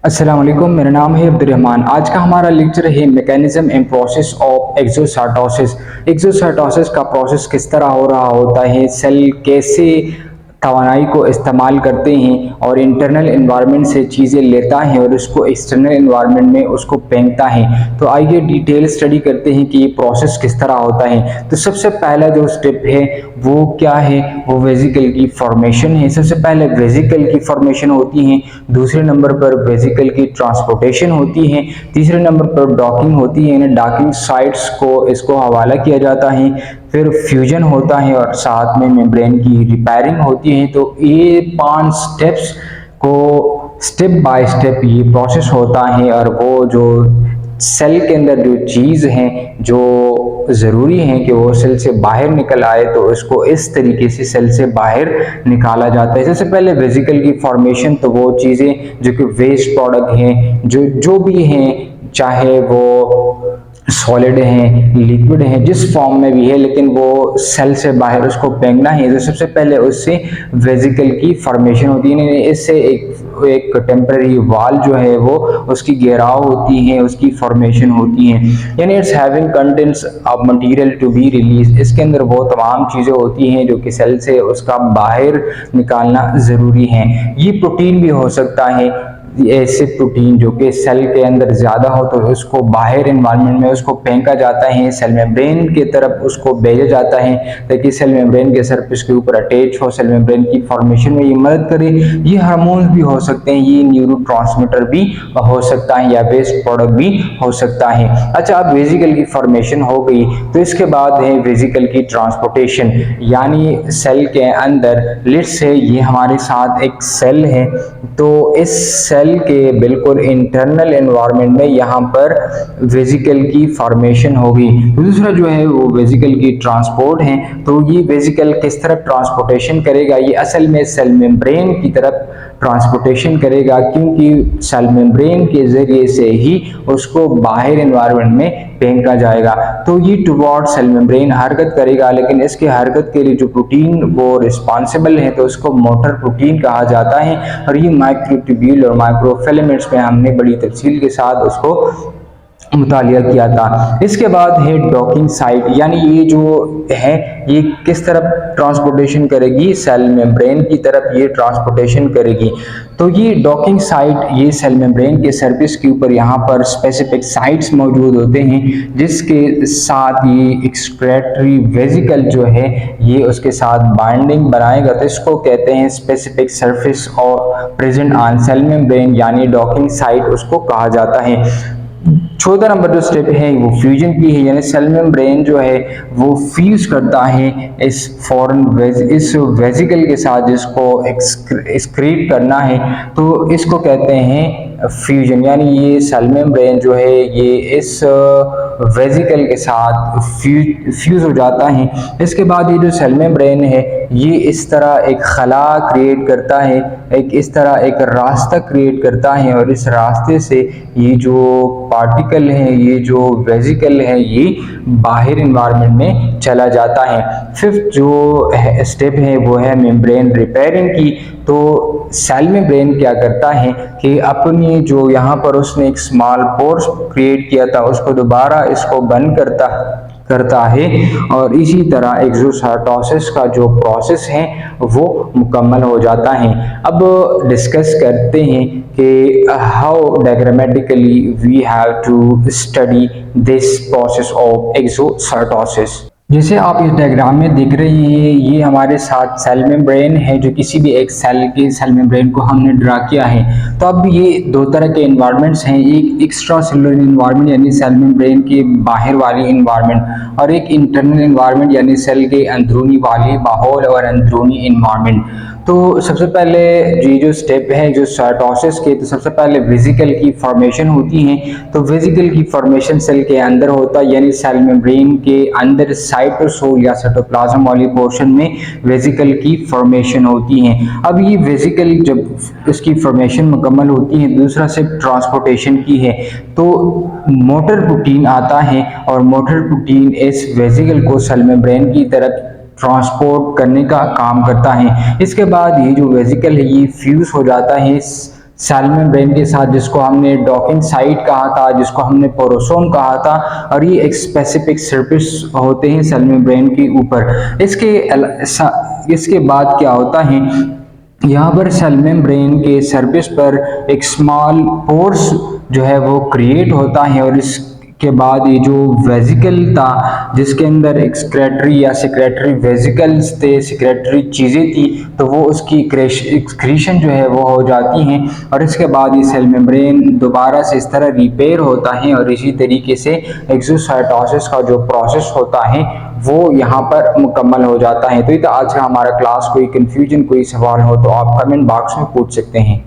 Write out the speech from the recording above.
अस्सलाम वालेकुम, मेरा नाम है अब्दुर्रहमान। आज का हमारा लेक्चर है mechanism and process of exocytosis. Exocytosis का प्रोसेस किस तरह हो रहा होता है, सेल कैसे तवानाई को इस्तेमाल करते हैं और इंटरनल इन्वायरमेंट से चीज़ें लेता है और उसको एक्सटर्नल इन्वायरमेंट में उसको फेंकता है। तो आइए डिटेल स्टडी करते हैं कि ये प्रोसेस किस तरह होता है। तो सबसे पहला जो स्टेप है वो क्या है, वो वेसिकल की फॉर्मेशन है। सबसे पहले वेसिकल की फॉर्मेशन होती है, दूसरे नंबर पर वेसिकल की ट्रांसपोर्टेशन होती है, तीसरे नंबर पर डॉकिंग होती है, डॉकिंग साइट्स को इसको हवाला किया जाता है, फिर फ्यूजन होता है और साथ में मेम्ब्रेन की रिपेयरिंग होती है। तो ये 5 स्टेप्स को स्टेप बाय स्टेप ये प्रोसेस होता है और वो जो सेल के अंदर जो चीज़ है जो ज़रूरी है कि वो सेल से बाहर निकल आए, तो उसको इस तरीके से सेल से बाहर निकाला जाता है। सबसे पहले वेसिकल की फॉर्मेशन, तो वो चीज़ें जो कि वेस्ट प्रोडक्ट हैं, जो भी हैं, चाहे वो सॉलिड है, लिक्विड है, जिस फॉर्म में भी है, लेकिन वो सेल से बाहर उसको फेंकना है। तो सबसे पहले उससे वेसिकल की फॉर्मेशन होती है। इससे एक टेम्पररी वाल जो है वो उसकी घेराव होती है, उसकी फॉर्मेशन होती है, यानी it's having contents of material to be release. इसके अंदर वो तमाम चीज़ें होती हैं जो कि सेल से उसका बाहर निकालना ज़रूरी है। ये प्रोटीन भी हो सकता है, ऐसे प्रोटीन जो कि सेल के अंदर ज़्यादा हो तो उसको बाहर इन्वायरमेंट में उसको फेंका जाता है, सेल मेम्ब्रेन की तरफ उसको भेजा जाता है ताकि सेल मेम्ब्रेन के सरफेस के ऊपर अटैच हो, सेल मेम्ब्रेन की फॉर्मेशन में ये मदद करे। ये हार्मोन्स भी हो सकते हैं, ये न्यूरोट्रांसमीटर भी हो सकता है या वेस्ट प्रोडक्ट भी हो सकता है। अच्छा, अब वेसिकल की फॉर्मेशन हो गई तो इसके बाद है वेसिकल की ट्रांसपोर्टेशन, यानी सेल के अंदर लेट्स से ये हमारे साथ एक सेल है, तो इस सेल के बिल्कुल इंटरनल एनवायरनमेंट में यहाँ पर वेसिकल की फॉर्मेशन होगी। दूसरा जो है वो वेसिकल की ट्रांसपोर्ट है। तो ये वेसिकल किस तरह ट्रांसपोर्टेशन करेगा, ये असल में सेल मेम्ब्रेन की तरफ ट्रांसपोर्टेशन करेगा, क्योंकि सेल मेम्ब्रेन के जरिए से ही उसको बाहर एनवायरनमेंट में फेंका जाएगा। तो ये टुवर्ड सेल मेम्ब्रेन हरकत करेगा, लेकिन इसके हरकत के लिए जो प्रोटीन वो रिस्पॉन्सिबल है तो उसको मोटर प्रोटीन कहा जाता है। और ये माइक्रोट्यूब्यूल और माइक्रोफिलामेंट्स में हमने बड़ी तफसील के साथ उसको मुतालिया किया था। इसके बाद है डॉकिंग साइट, यानी ये जो है ये किस तरफ ट्रांसपोर्टेशन करेगी, सेल मेम्ब्रेन की तरफ ये ट्रांसपोर्टेशन करेगी। तो ये डॉकिंग साइट, ये सेल मेम्ब्रेन के सरफेस के ऊपर यहाँ पर स्पेसिफिक साइट्स मौजूद होते हैं, जिसके साथ ये एक्सक्रेटरी वेसिकल जो है ये उसके साथ बाइंडिंग बनाएगा। तो इसको कहते हैं स्पेसिफिक सरफेस और प्रेजेंट ऑन सेल मेम्ब्रेन, यानी डॉकिंग साइट उसको कहा जाता है। चौथा नंबर जो स्टेप है वो फ्यूजन की है, यानी सेल मेम्ब्रेन जो है वो फ्यूज करता है इस वेसिकल के साथ, जिसको एक्सक्रीट करना है, तो इसको कहते हैं फ्यूजन। यानी ये सेल मेम्ब्रेन जो है ये इस वेसिकल के साथ फ्यूज हो जाता है। इसके बाद ये जो सेल मेम्ब्रेन है ये इस तरह एक खला क्रिएट करता है, इस तरह एक रास्ता क्रिएट करता है, और इस रास्ते से ये जो पार्टिकल है, ये जो वेसिकल है, ये बाहर इन्वायरमेंट में चला जाता है। फिफ्थ जो स्टेप है वो है मेम्ब्रेन रिपेयरिंग की। तो सेल मेम्ब्रेन क्या करता है कि अपनी जो यहाँ पर उसने एक स्मॉल पोर्स क्रिएट किया था उसको दोबारा इसको बंद करता है, और इसी तरह एक्सोसाइटोसिस का जो प्रोसेस है वो मुकम्मल हो जाता है। अब डिस्कस करते हैं कि how diagrammatically we have to study this process of exocytosis. जैसे आप इस डायग्राम में देख रहे हैं, ये हमारे साथ सेल मेम्ब्रेन है, जो किसी भी एक सेल मेम्ब्रेन को हमने ड्रा किया है। तो अब ये दो तरह के इन्वायरमेंट्स हैं, एक एक्स्ट्रा सेलुलर इन्वायरमेंट यानी सेल मेम्ब्रेन के बाहर वाली इन्वायरमेंट, और एक इंटरनल इन्वायरमेंट यानी सेल के अंदरूनी वाली माहौल और अंदरूनी इन्वायरमेंट। तो सबसे पहले ये जो स्टेप है जो साइटोसिस के, तो सबसे पहले वेसिकल की फॉर्मेशन होती है। तो वेसिकल की फॉर्मेशन सेल के अंदर होता है, यानी सेल मेम्ब्रेन के अंदर साइटोसोल या साइटोप्लाज्म वाली पोर्शन में वेसिकल की फॉर्मेशन होती है। अब ये वेसिकल जब इसकी फॉर्मेशन मुकम्मल होती है, दूसरा स्टेप ट्रांसपोर्टेशन की है। तो मोटर प्रोटीन आता है और मोटर प्रोटीन इस वेसिकल को सेल मेम्ब्रेन की तरफ ट्रांसपोर्ट करने का काम करता है। इसके बाद ये जो वेसिकल है ये फ्यूज हो जाता है सेल मेम्ब्रेन के साथ, जिसको हमने डॉकिंग साइट कहा था, जिसको हमने पोरोसोम कहा था, और ये एक स्पेसिफिक सरफेस होते हैं सेल मेम्ब्रेन के ऊपर। इसके बाद क्या होता है, यहाँ पर सेल मेम्ब्रेन के सरफेस पर एक स्मॉल पोर्स जो है वो क्रिएट होता है, और इसके बाद ये जो वेजिकल था जिसके अंदर एक्सक्रेटरी या सेक्रेटरी वेजिकल्स थे, सेक्रेटरी चीज़ें थी, तो वो उसकी एक्सक्रीशन जो है वो हो जाती हैं, और इसके बाद ये सेल मेम्ब्रेन दोबारा से इस तरह रिपेयर होता है, और इसी तरीके से एक्सोसाइटोसिस का जो प्रोसेस होता है वो यहाँ पर मुकम्मल हो जाता है। तो ये तो आज का हमारा क्लास। कोई कन्फ्यूजन, कोई सवाल हो तो आप कमेंट बॉक्स में पूछ सकते हैं।